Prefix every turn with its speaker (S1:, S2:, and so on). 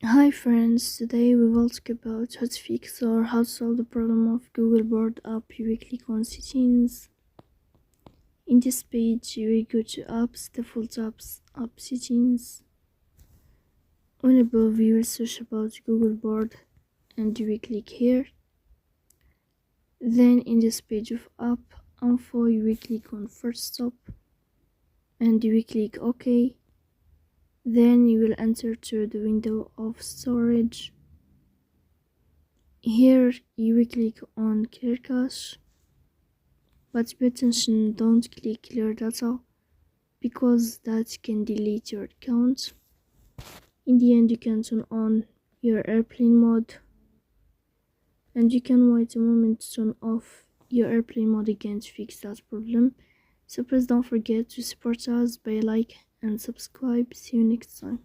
S1: Hi friends, today we will talk about how to fix or how to solve the problem of Google Board app you click on settings. In this page you will go to apps, default apps, app settings. On above you will search about Google Board and you will click here. Then in this page of app info you will click on first stop and you will click OK. Then you will enter to the window of storage. Here you will click on clear cache, but pay attention, don't click clear data because that can delete your account. In the end you can turn on your airplane mode and you can wait a moment to turn off your airplane mode again to fix that problem. So please don't forget to support us by like and subscribe. See you next time.